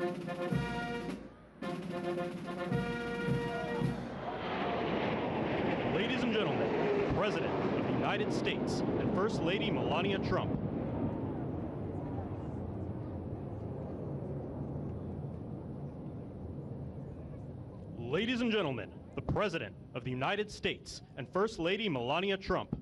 Ladies and gentlemen, the President of the United States and First Lady Melania Trump. Ladies and gentlemen, the President of the United States and First Lady Melania Trump.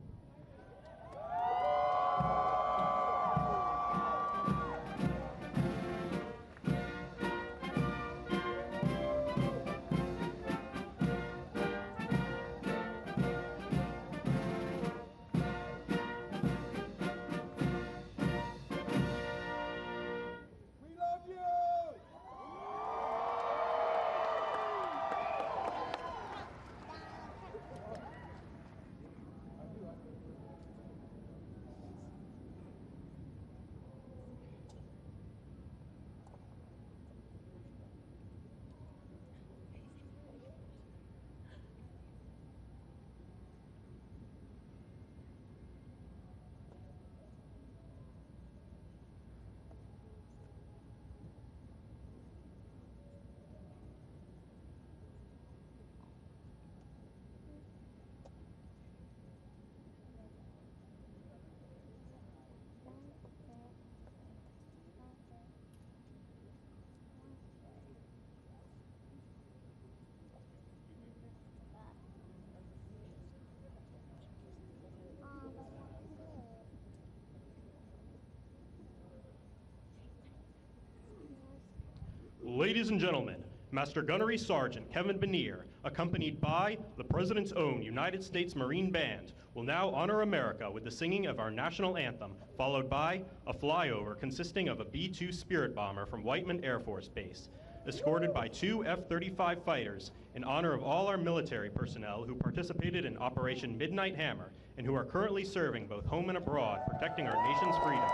Ladies and gentlemen, Master Gunnery Sergeant Kevin Benier, accompanied by the President's own United States Marine Band, will now honor America with the singing of our national anthem, followed by a flyover consisting of a B-2 Spirit bomber from Whiteman Air Force Base, escorted by 2 F-35 fighters in honor of all our military personnel who participated in Operation Midnight Hammer and who are currently serving both home and abroad, protecting our nation's freedom.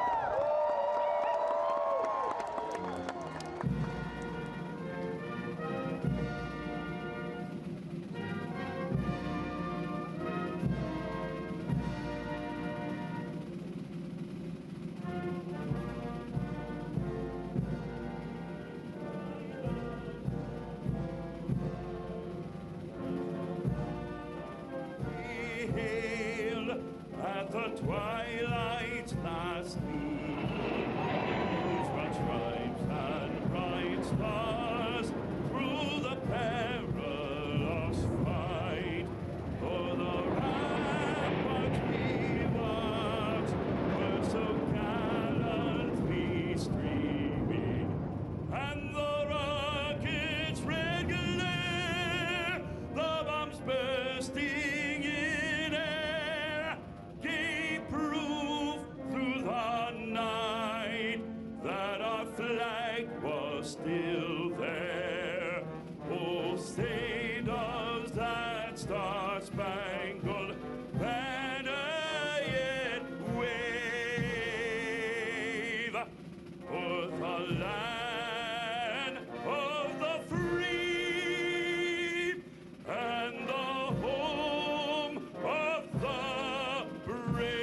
At the twilight last noon, what stripes and bright stars through the perilous fight, for the rampart we watched were so gallantly streaming, and the rockets' red glare, the bombs bursting still there. Oh, say does that star-spangled banner yet wave o'er the land of the free and the home of the brave?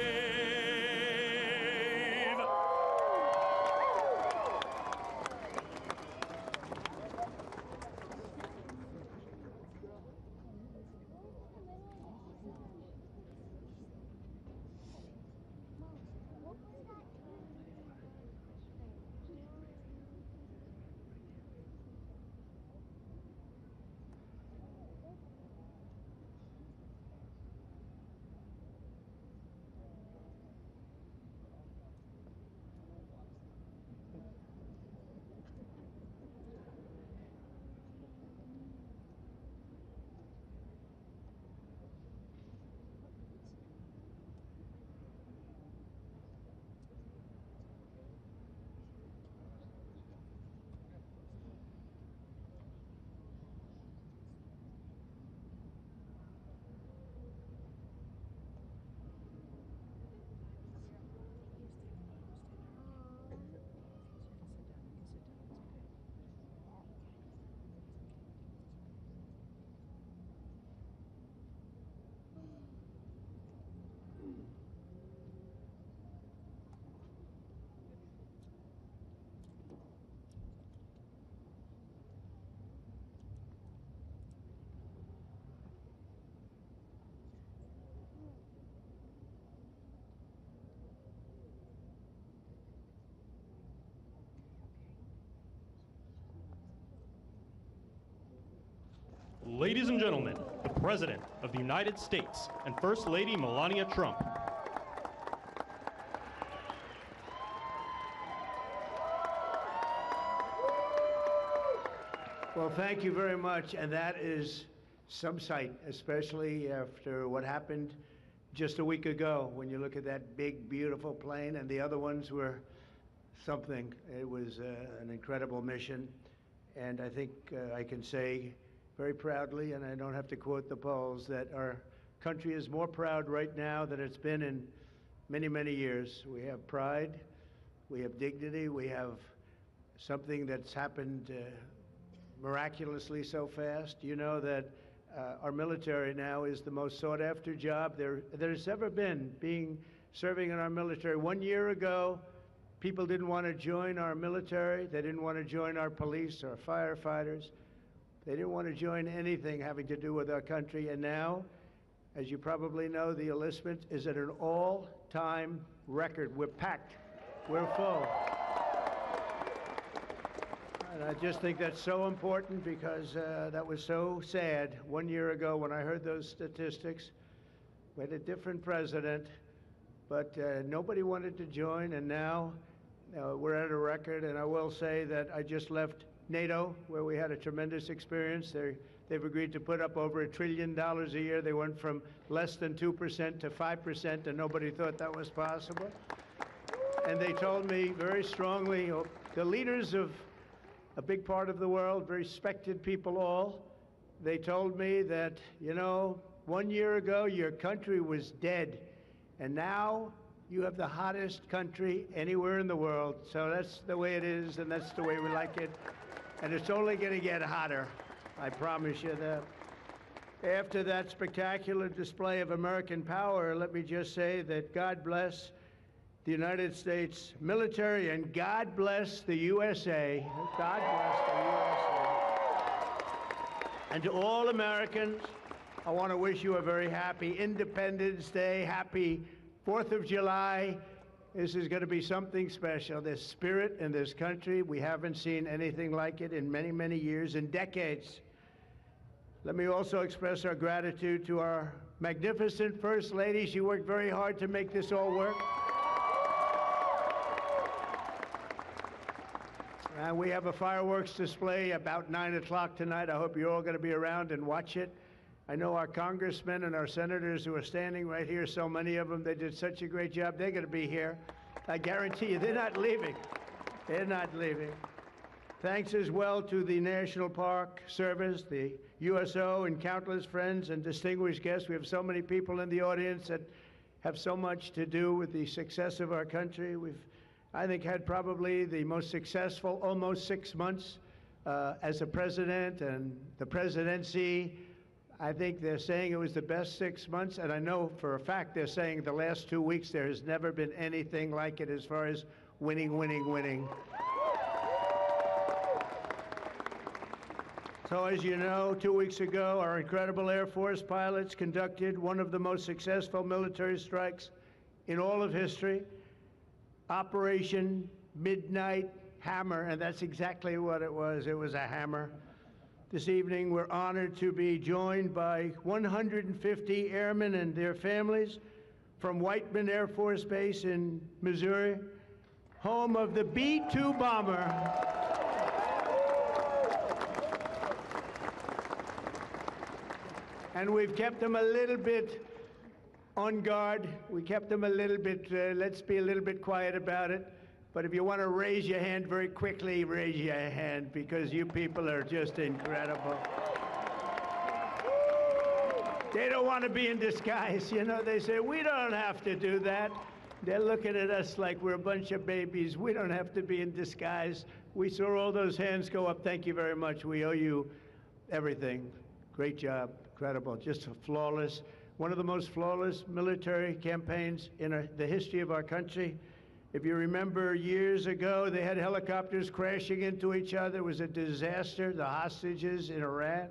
Ladies and gentlemen, the President of the United States and First Lady Melania Trump. Well, thank you very much, and that is some sight, especially after what happened just a week ago when you look at that big, beautiful plane, and the other ones were something. It was an incredible mission, and I think I can say very proudly, and I don't have to quote the polls, that our country is more proud right now than it's been in many, many years. We have pride, we have dignity, we have something that's happened miraculously so fast. You know that our military now is the most sought-after job there's ever been, serving in our military. 1 year ago, people didn't want to join our military. They didn't want to join our police, our firefighters. They didn't want to join anything having to do with our country. And now, as you probably know, the enlistment is at an all-time record. We're packed. We're full. And I just think that's so important because that was so sad 1 year ago when I heard those statistics. We had a different president, but nobody wanted to join, and now we're at a record. And I will say that I just left NATO, where we had a tremendous experience. They've agreed to put up over $1 trillion a year. They went from less than 2% to 5%, and nobody thought that was possible. And they told me very strongly, the leaders of a big part of the world, very respected people all, they told me that, 1 year ago your country was dead, and now you have the hottest country anywhere in the world. So that's the way it is, and that's the way we like it. And it's only going to get hotter, I promise you that. After that spectacular display of American power, let me just say that God bless the United States military, and God bless the USA. God bless the USA. And to all Americans, I want to wish you a very happy Independence Day, happy 4th of July. This is going to be something special. This spirit in this country, we haven't seen anything like it in many, many years, in decades. Let me also express our gratitude to our magnificent First Lady. She worked very hard to make this all work. And we have a fireworks display about 9 o'clock tonight. I hope you're all going to be around and watch it. I know our congressmen and our senators who are standing right here, so many of them, they did such a great job. They're going to be here. I guarantee you, they're not leaving. They're not leaving. Thanks as well to the National Park Service, the USO, and countless friends and distinguished guests. We have so many people in the audience that have so much to do with the success of our country. We've, I think, had probably the most successful almost 6 months as a president and the presidency. I think they're saying it was the best 6 months, and I know for a fact they're saying the last 2 weeks there has never been anything like it as far as winning, winning, winning. So as you know, 2 weeks ago, our incredible Air Force pilots conducted one of the most successful military strikes in all of history, Operation Midnight Hammer, and that's exactly what it was. It was a hammer. This evening, we're honored to be joined by 150 airmen and their families from Whiteman Air Force Base in Missouri, home of the B-2 bomber. And we've kept them a little bit on guard. We kept them a little bit, let's be a little bit quiet about it. But if you want to raise your hand very quickly, raise your hand, because you people are just incredible. They don't want to be in disguise. They say, we don't have to do that. They're looking at us like we're a bunch of babies. We don't have to be in disguise. We saw all those hands go up. Thank you very much. We owe you everything. Great job. Incredible. Just flawless. One of the most flawless military campaigns in the history of our country. If you remember years ago, they had helicopters crashing into each other. It was a disaster, the hostages in Iran.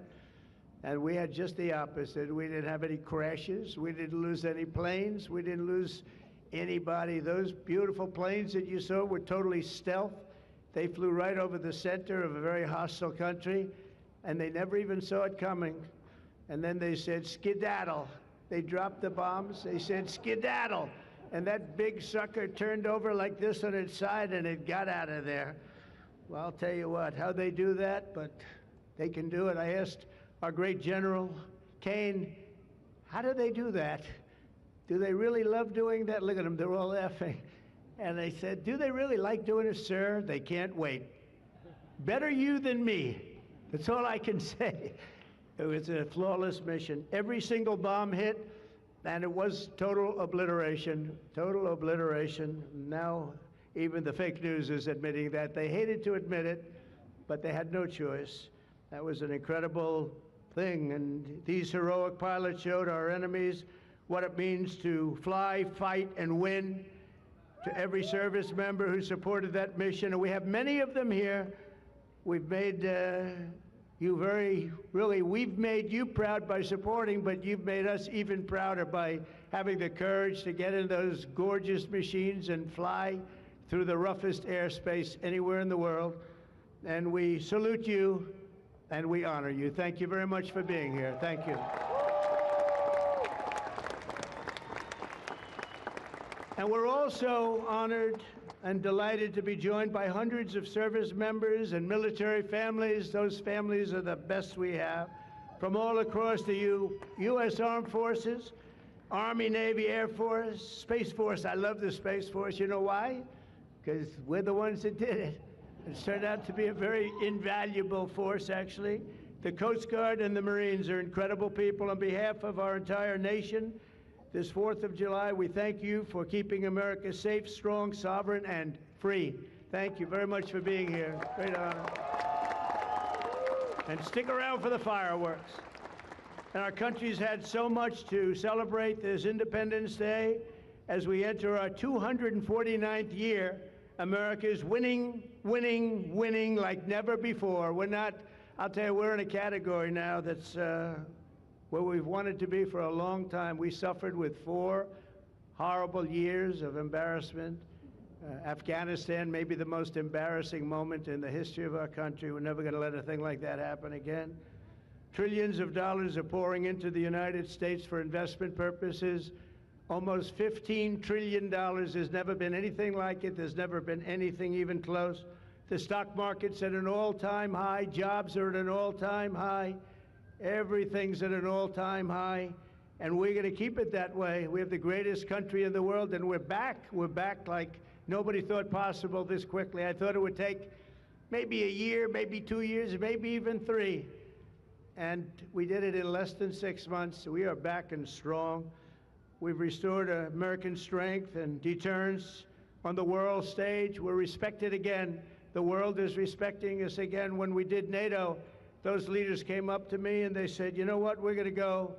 And we had just the opposite. We didn't have any crashes. We didn't lose any planes. We didn't lose anybody. Those beautiful planes that you saw were totally stealth. They flew right over the center of a very hostile country. and they never even saw it coming. And then they said, skedaddle. They dropped the bombs. They said, skedaddle. And that big sucker turned over like this on its side, and it got out of there. Well, I'll tell you what, how they do that, but they can do it. I asked our great General Kane, how do they do that? Do they really love doing that? Look at them, they're all laughing. And they said, do they really like doing it, sir? They can't wait. Better you than me. That's all I can say. It was a flawless mission. Every single bomb hit, and it was total obliteration, total obliteration. Now, even the fake news is admitting that. They hated to admit it, but they had no choice. That was an incredible thing, and these heroic pilots showed our enemies what it means to fly, fight, and win. To every service member who supported that mission, and we have many of them here. We've made we've made you proud by supporting, but you've made us even prouder by having the courage to get in those gorgeous machines and fly through the roughest airspace anywhere in the world. And we salute you, and we honor you. Thank you very much for being here. Thank you. And we're also honored and delighted to be joined by hundreds of service members and military families. Those families are the best we have, from all across the U.S. Armed Forces, Army, Navy, Air Force, Space Force. I love the Space Force. You know why? Because we're the ones that did it. It's turned out to be a very invaluable force, actually. The Coast Guard and the Marines are incredible people. On behalf of our entire nation, this 4th of July, we thank you for keeping America safe, strong, sovereign, and free. Thank you very much for being here. Great honor. And stick around for the fireworks. And our country's had so much to celebrate this Independence Day. As we enter our 249th year, America is winning, winning, winning like never before. We're not, I'll tell you, we're in a category now that's where we've wanted to be for a long time. We suffered with 4 horrible years of embarrassment. Afghanistan may be the most embarrassing moment in the history of our country. We're never going to let a thing like that happen again. Trillions of dollars are pouring into the United States for investment purposes. Almost $15 trillion. There's never been anything like it. There's never been anything even close. The stock market's at an all-time high. Jobs are at an all-time high. Everything's at an all-time high, and we're going to keep it that way. We have the greatest country in the world, and we're back. We're back like nobody thought possible this quickly. I thought it would take maybe a year, maybe 2 years, maybe even 3. And we did it in less than 6 months. We are back and strong. We've restored American strength and deterrence on the world stage. We're respected again. The world is respecting us again. When we did NATO, those leaders came up to me and they said, you know what, we're going to go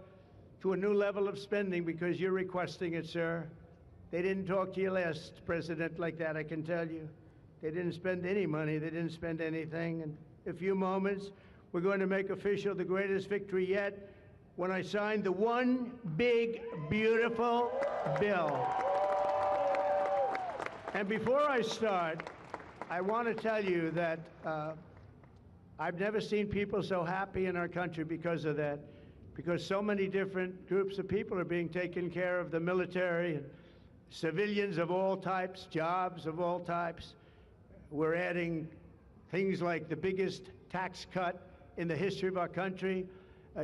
to a new level of spending because you're requesting it, sir. They didn't talk to you last president like that, I can tell you. They didn't spend any money. They didn't spend anything. In a few moments, we're going to make official the greatest victory yet when I signed the one big, beautiful bill. And before I start, I want to tell you that I've never seen people so happy in our country because of that, because so many different groups of people are being taken care of, the military and civilians of all types, jobs of all types. We're adding things like the biggest tax cut in the history of our country,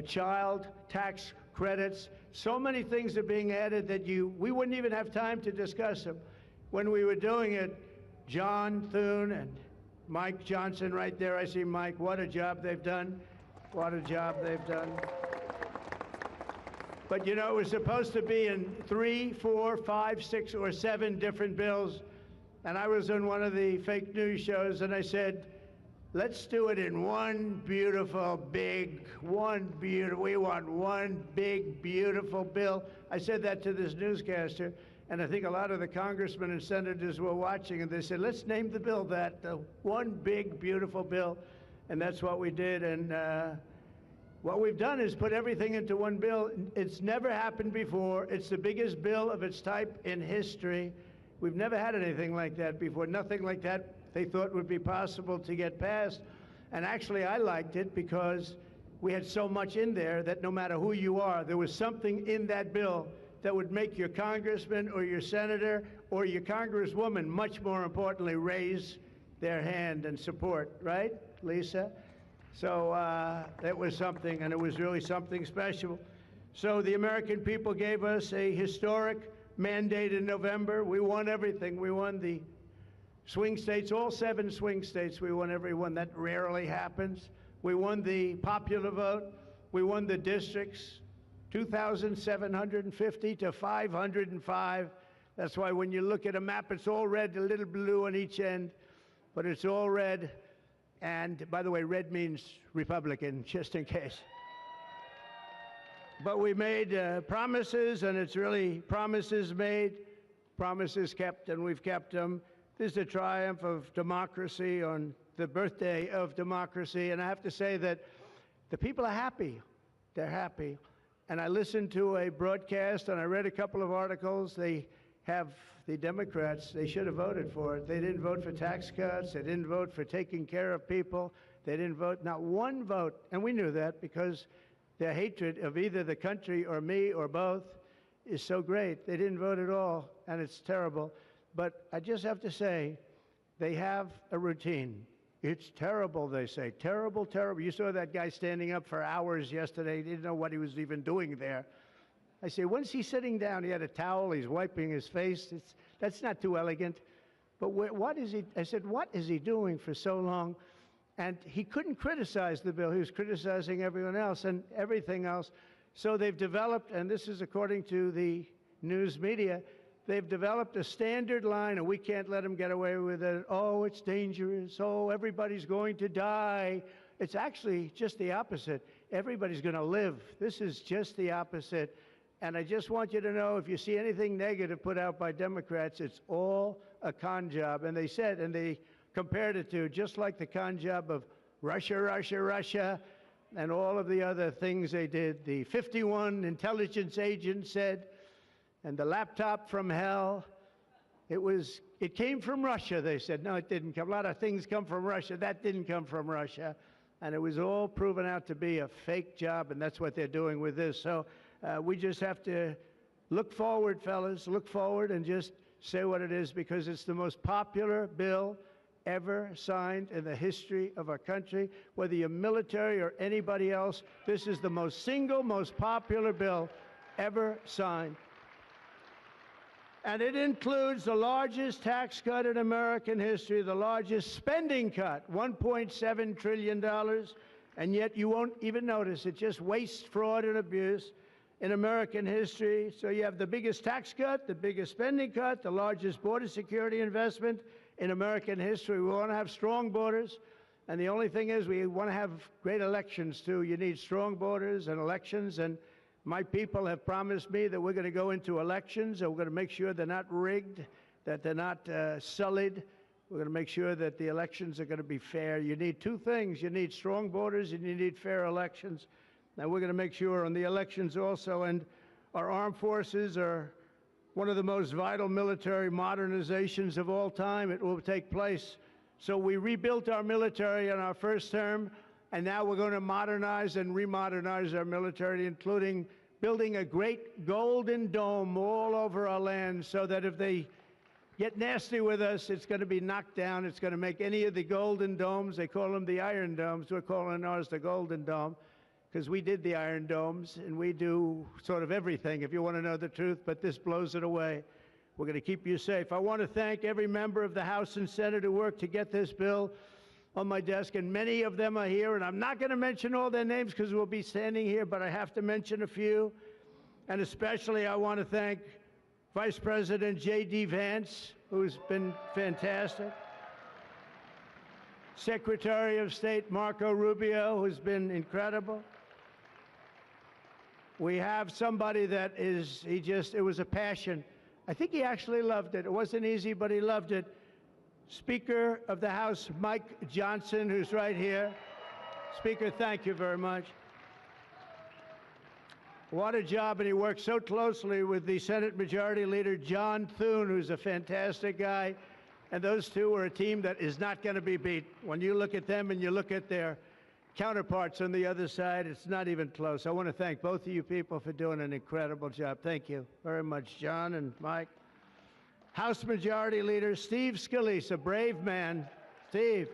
child tax credits. So many things are being added that we wouldn't even have time to discuss them. When we were doing it, John Thune and Mike Johnson right there, I see Mike, what a job they've done. What a job they've done. But you know, it was supposed to be in 3, 4, 5, 6, or 7 different bills. And I was on one of the fake news shows and I said, let's do it in one beautiful, big, we want one big, beautiful bill. I said that to this newscaster, and I think a lot of the congressmen and senators were watching, and they said, let's name the bill that, the one big, beautiful bill. And that's what we did. And what we've done is put everything into one bill. It's never happened before. It's the biggest bill of its type in history. We've never had anything like that before. Nothing like that they thought would be possible to get passed. And actually, I liked it because we had so much in there that no matter who you are, there was something in that bill that would make your congressman or your senator or your congresswoman, much more importantly, raise their hand and support, right, Lisa? So that was something, and it was really something special. So the American people gave us a historic mandate in November. We won everything. We won the swing states, all 7 swing states. We won every one. That rarely happens. We won the popular vote. We won the districts, 2,750 to 505. That's why when you look at a map, it's all red, a little blue on each end, but it's all red. And by the way, red means Republican, just in case. But we made promises, and it's really promises made, promises kept, and we've kept them. This is a triumph of democracy on the birthday of democracy, and I have to say that the people are happy. They're happy. And I listened to a broadcast, and I read a couple of articles. They have the Democrats, they should have voted for it. They didn't vote for tax cuts. They didn't vote for taking care of people. They didn't vote, not one vote. And we knew that because their hatred of either the country or me or both is so great. They didn't vote at all, and it's terrible. But I just have to say, they have a routine. It's terrible, they say. Terrible, terrible. You saw that guy standing up for hours yesterday. He didn't know what he was even doing there. I say, when's he sitting down? He had a towel. He's wiping his face. That's not too elegant. But what is he? I said, what is he doing for so long? And he couldn't criticize the bill. He was criticizing everyone else and everything else. So they've developed, and this is according to the news media, they've developed a standard line, and we can't let them get away with it. Oh, it's dangerous. Oh, everybody's going to die. It's actually just the opposite. Everybody's going to live. This is just the opposite. And I just want you to know, if you see anything negative put out by Democrats, it's all a con job. And they said, and they compared it to just like the con job of Russia, Russia, Russia, and all of the other things they did. The 51 intelligence agents said, and the laptop from hell, it came from Russia, they said. No, it didn't come. A lot of things come from Russia. That didn't come from Russia. And it was all proven out to be a fake job, and that's what they're doing with this. So we just have to look forward, fellas, look forward and just say what it is, because it's the most popular bill ever signed in the history of our country. Whether you're military or anybody else, this is the most popular bill ever signed. And it includes the largest tax cut in American history, the largest spending cut, $1.7 trillion, and yet you won't even notice it. Just waste, fraud, and abuse in American history. So you have the biggest tax cut, the biggest spending cut, the largest border security investment in American history. We want to have strong borders, and the only thing is we want to have great elections, too. You need strong borders and elections, and my people have promised me that we're going to go into elections, and we're going to make sure they're not rigged, that they're not sullied. We're going to make sure that the elections are going to be fair. You need 2 things. You need strong borders, and you need fair elections. Now, we're going to make sure on the elections also, and our armed forces are one of the most vital military modernizations of all time. It will take place. So we rebuilt our military in our first term, and now we're going to modernize and remodernize our military, including building a great golden dome all over our land, so that if they get nasty with us, it's going to be knocked down. It's going to make any of the golden domes, they call them the Iron Domes, we're calling ours the Golden Dome, because we did the Iron Domes, and we do sort of everything, if you want to know the truth, but this blows it away. We're going to keep you safe. I want to thank every member of the House and Senate who worked to get this bill on my desk, and many of them are here, and I'm not going to mention all their names because we'll be standing here, but I have to mention a few, and especially I want to thank Vice President J.D. Vance, who's been fantastic, Secretary of State Marco Rubio, who's been incredible. We have somebody that it was a passion. I think he actually loved it. It wasn't easy, but he loved it. Speaker of the House, Mike Johnson, who's right here. Speaker, thank you very much. What a job, and he worked so closely with the Senate Majority Leader, John Thune, who's a fantastic guy. And those two are a team that is not going to be beat. When you look at them and you look at their counterparts on the other side, it's not even close. I want to thank both of you people for doing an incredible job. Thank you very much, John and Mike. House Majority Leader Steve Scalise, a brave man. Steve,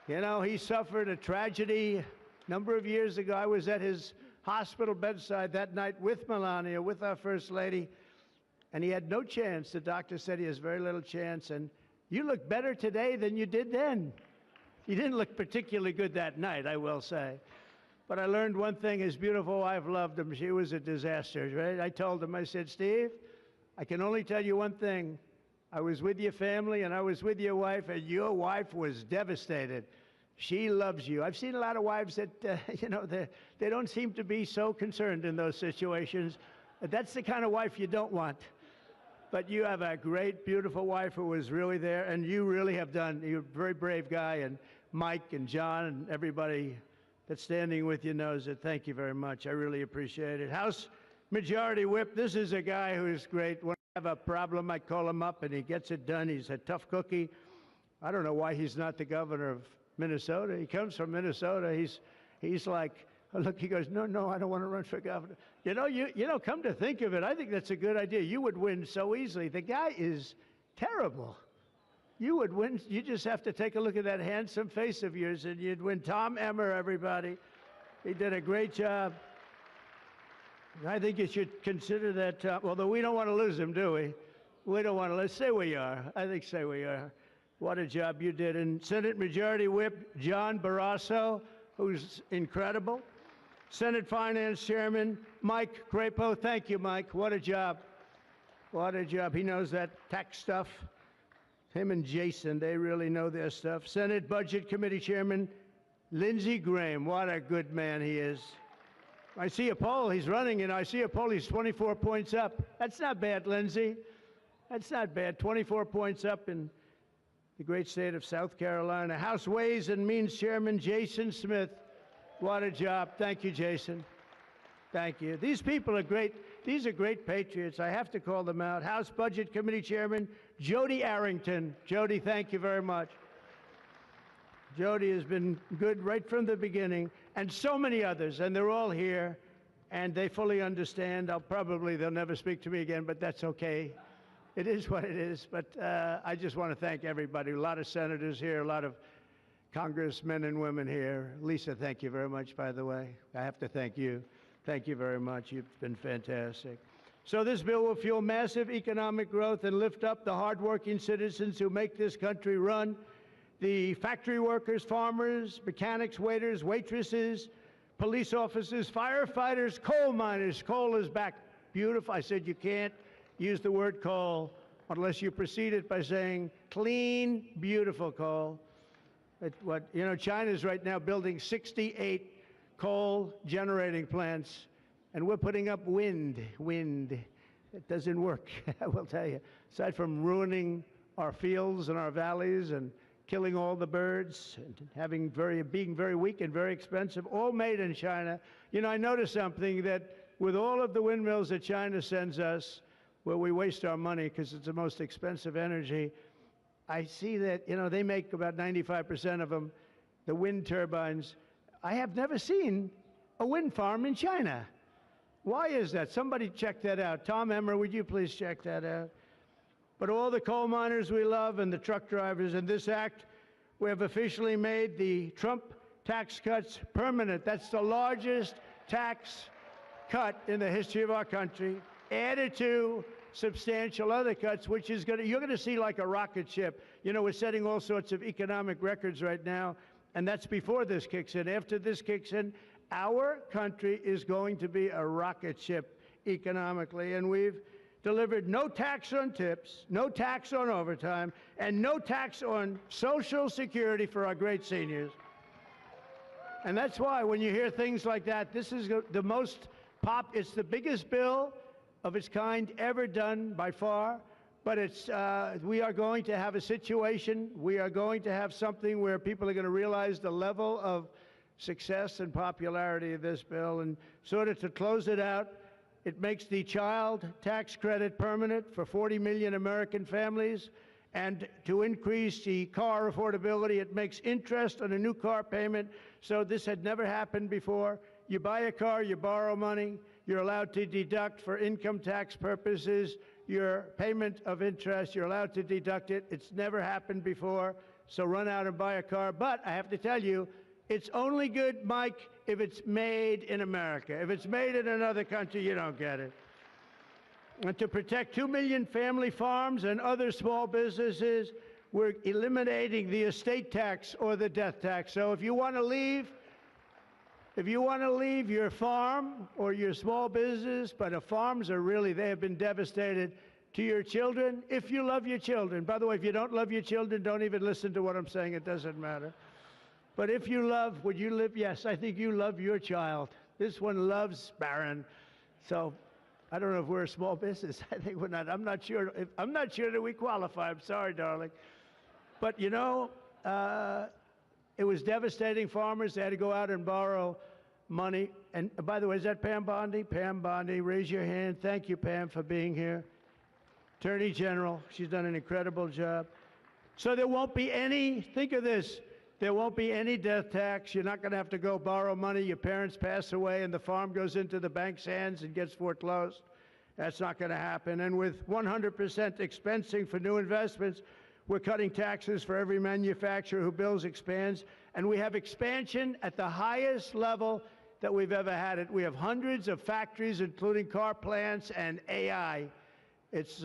you know, he suffered a tragedy a number of years ago. I was at his hospital bedside that night with Melania, with our First Lady, and he had no chance. The doctor said he has very little chance, and you look better today than you did then. You didn't look particularly good that night, I will say. But I learned one thing. His beautiful wife loved him. She was a disaster, right? I told him, I said, Steve, I can only tell you one thing. I was with your family, and I was with your wife, and your wife was devastated. She loves you. I've seen a lot of wives that, you know, they don't seem to be so concerned in those situations. That's the kind of wife you don't want. But you have a great, beautiful wife who was really there, and you really have done. You're a very brave guy, and Mike and John and everybody that's standing with you knows it. Thank you very much. I really appreciate it. House Majority Whip, this is a guy who is great. When I have a problem, I call him up, and he gets it done. He's a tough cookie. I don't know why he's not the governor of Minnesota. He comes from Minnesota. He's like, oh, look, he goes, no, I don't want to run for governor. You know, come to think of it, I think that's a good idea. You would win so easily. The guy is terrible. You would win. You just have to take a look at that handsome face of yours, and you'd win. Tom Emmer, everybody. He did a great job. I think you should consider that, although we don't want to lose him, do we? We don't want to lose. Say we are. I think say we are. What a job you did. And Senate Majority Whip John Barrasso, who's incredible. Senate Finance Chairman Mike Crapo. Thank you, Mike. What a job. What a job. He knows that tax stuff. Him and Jason, they really know their stuff. Senate Budget Committee Chairman Lindsey Graham. What a good man he is. I see a poll. He's running, and I see a poll. He's 24 points up. That's not bad, Lindsey. That's not bad. 24 points up in the great state of South Carolina. House Ways and Means Chairman Jason Smith. What a job. Thank you, Jason. Thank you. These people are great. These are great patriots. I have to call them out. House Budget Committee Chairman Jody Arrington. Jody, thank you very much. Jody has been good right from the beginning, and so many others, and they're all here, and they fully understand. They'll never speak to me again, but that's okay. It is what it is. But I just want to thank everybody. A lot of senators here, a lot of congressmen and women here. Lisa, thank you very much, by the way. I have to thank you. Thank you very much. You've been fantastic. So this bill will fuel massive economic growth and lift up the hardworking citizens who make this country run. The factory workers, farmers, mechanics, waiters, waitresses, police officers, firefighters, coal miners. Coal is back. Beautiful. I said you can't use the word coal unless you precede it by saying clean, beautiful coal. China's right now building 68 coal generating plants, and we're putting up wind. It doesn't work, I will tell you. Aside from ruining our fields and our valleys and killing all the birds and being very weak and very expensive, all made in China. You know, I noticed something, that with all of the windmills that China sends us, where we waste our money because it's the most expensive energy, I see that, they make about 95% of them, the wind turbines. I have never seen a wind farm in China. Why is that? Somebody check that out. Tom Emmer, would you please check that out? But all the coal miners we love and the truck drivers, in this act, we have officially made the Trump tax cuts permanent. That's the largest tax cut in the history of our country, added to substantial other cuts, which is you're going to see like a rocket ship. We're setting all sorts of economic records right now, and that's before this kicks in. After this kicks in, our country is going to be a rocket ship economically, and we've delivered no tax on tips, no tax on overtime, and no tax on Social Security for our great seniors. And that's why when you hear things like that, this is it's the biggest bill of its kind ever done by far, but we are going to have a situation, we are going to have something where people are going to realize the level of success and popularity of this bill. And sort of to close it out, it makes the child tax credit permanent for 40 million American families, and to increase the car affordability. It makes interest on a new car payment, so this had never happened before. You buy a car, you borrow money, you're allowed to deduct for income tax purposes your payment of interest. You're allowed to deduct it. It's never happened before, so run out and buy a car. But I have to tell you, it's only good, Mike, if it's made in America. If it's made in another country, you don't get it. And to protect 2 million family farms and other small businesses, we're eliminating the estate tax or the death tax. So if you want to leave your farm or your small business, but the farms are really, they have been devastated, to your children, if you love your children. By the way, if you don't love your children, don't even listen to what I'm saying. It doesn't matter. But if you love, would you live? Yes, I think you love your child. This one loves Barron. So I don't know if we're a small business. I think we're not. I'm not sure that we qualify. I'm sorry, darling. But you know, it was devastating. Farmers, they had to go out and borrow money. And by the way, is that Pam Bondi? Pam Bondi, raise your hand. Thank you, Pam, for being here. Attorney General, she's done an incredible job. So there won't be any, think of this, there won't be any death tax. You're not going to have to go borrow money. Your parents pass away and the farm goes into the bank's hands and gets foreclosed. That's not going to happen. And with 100% expensing for new investments, we're cutting taxes for every manufacturer who builds, expands. And we have expansion at the highest level that we've ever had it. We have hundreds of factories, including car plants and AI. It's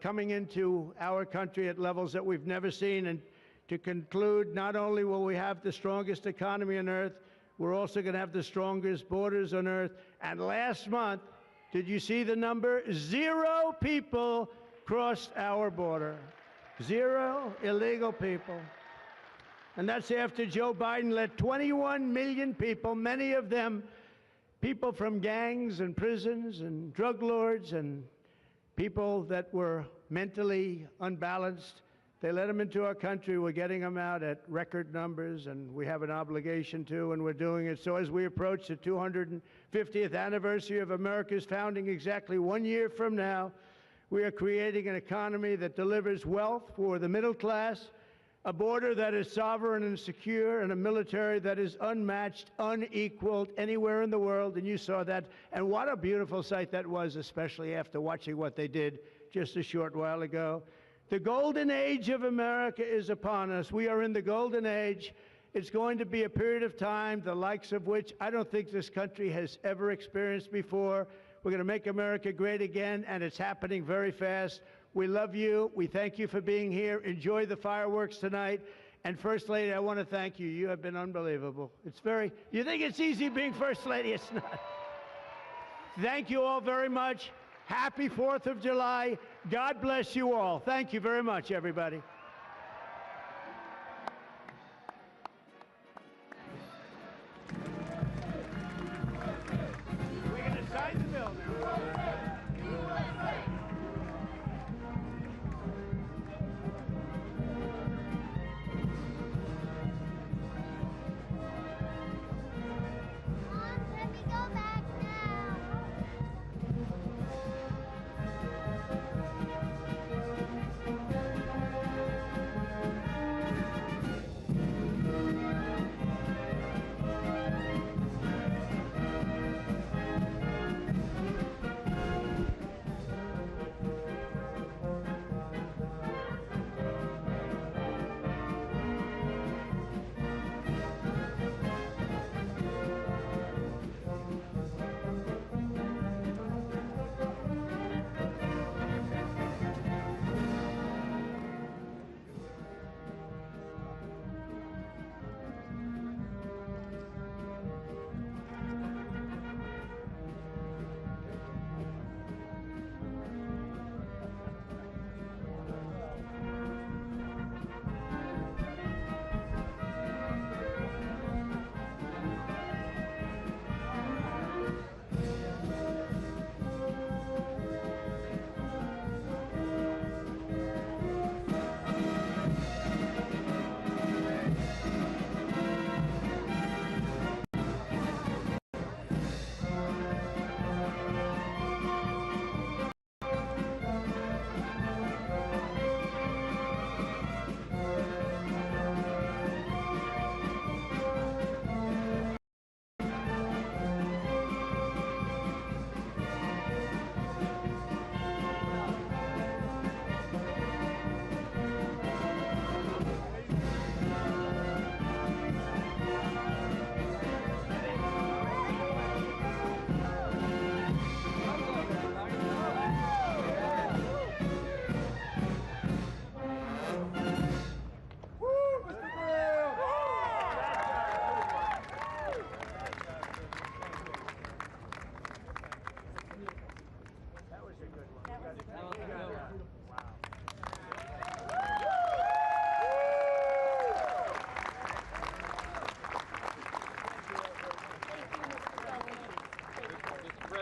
coming into our country at levels that we've never seen. And to conclude, not only will we have the strongest economy on earth, we're also going to have the strongest borders on earth. And last month, did you see the number? 0 people crossed our border. 0 illegal people. And that's after Joe Biden let 21 million people, many of them people from gangs and prisons and drug lords and people that were mentally unbalanced, they let them into our country. We're getting them out at record numbers, and we have an obligation to, and we're doing it. So as we approach the 250th anniversary of America's founding exactly 1 year from now, we are creating an economy that delivers wealth for the middle class, a border that is sovereign and secure, and a military that is unmatched, unequaled anywhere in the world. And you saw that. And what a beautiful sight that was, especially after watching what they did just a short while ago. The golden age of America is upon us. We are in the golden age. It's going to be a period of time, the likes of which I don't think this country has ever experienced before. We're going to make America great again, and it's happening very fast. We love you. We thank you for being here. Enjoy the fireworks tonight. And First Lady, I want to thank you. You have been unbelievable. You think it's easy being First Lady? It's not. Thank you all very much. Happy 4th of July. God bless you all. Thank you very much, everybody. We're going to sign the bill now.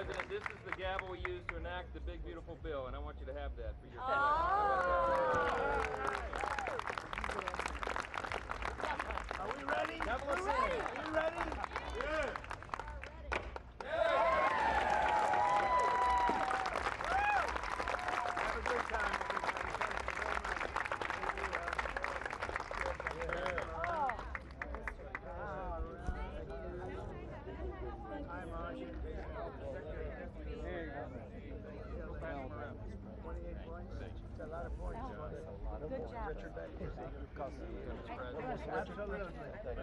President, this is the gavel we use to enact the big, beautiful bill, and I want you to have that for your Are we ready? We're ready. Are you ready? Yeah. Have a good time, everybody. Hi, Marcia. 28 points. It's a lot of points. Good job. Absolutely.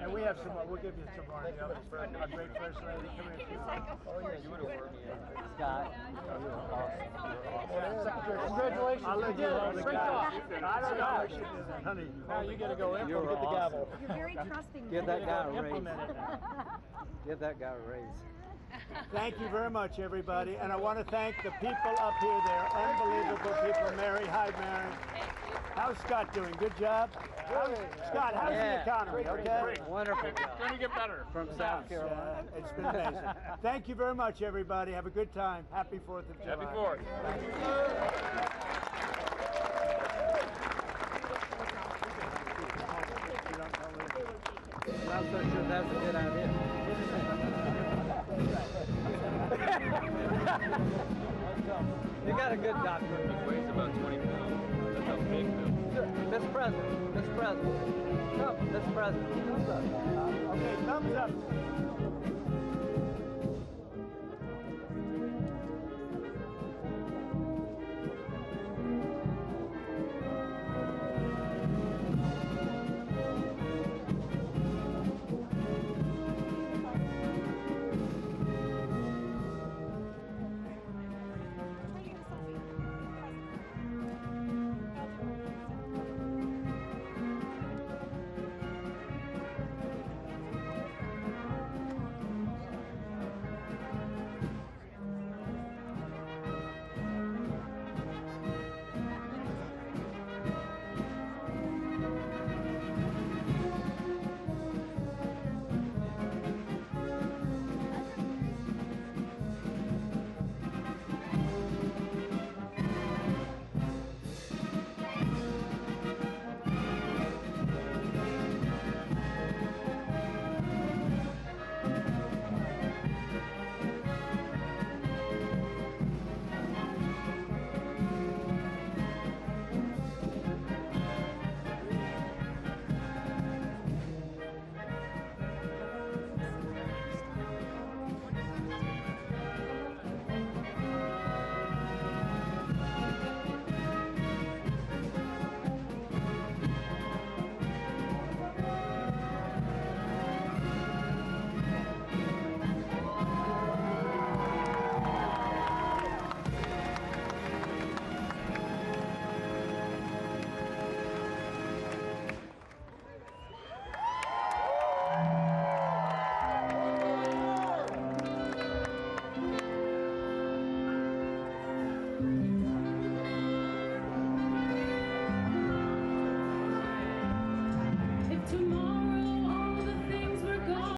And we have some more. We'll give you some more. Our great First Lady. Come here. Oh, yeah, you would have worn me in. Scott. Congratulations. I'll let you hold the gavel. I don't know. Honey, Now you got to go in. You're Get the gavel. You're very trusting. Give that guy a raise. implement it now. Give that guy a raise. Thank you very much, everybody. And I want to thank the people up here. They're unbelievable people. Mary, hi, Mary. How's Scott doing? Good job? Scott, how's the economy? Okay? Wonderful job. Going to get better. From South Carolina. It's been amazing. Thank you very much, everybody. Have a good time. Happy 4th of July. Happy 4th. Thank you. I'm not so sure that's a good idea. You got a good doctor. He weighs about 20 pounds. That's a big bill. Mr. President. Mr. President. Come, Mr. President. Okay, thumbs up.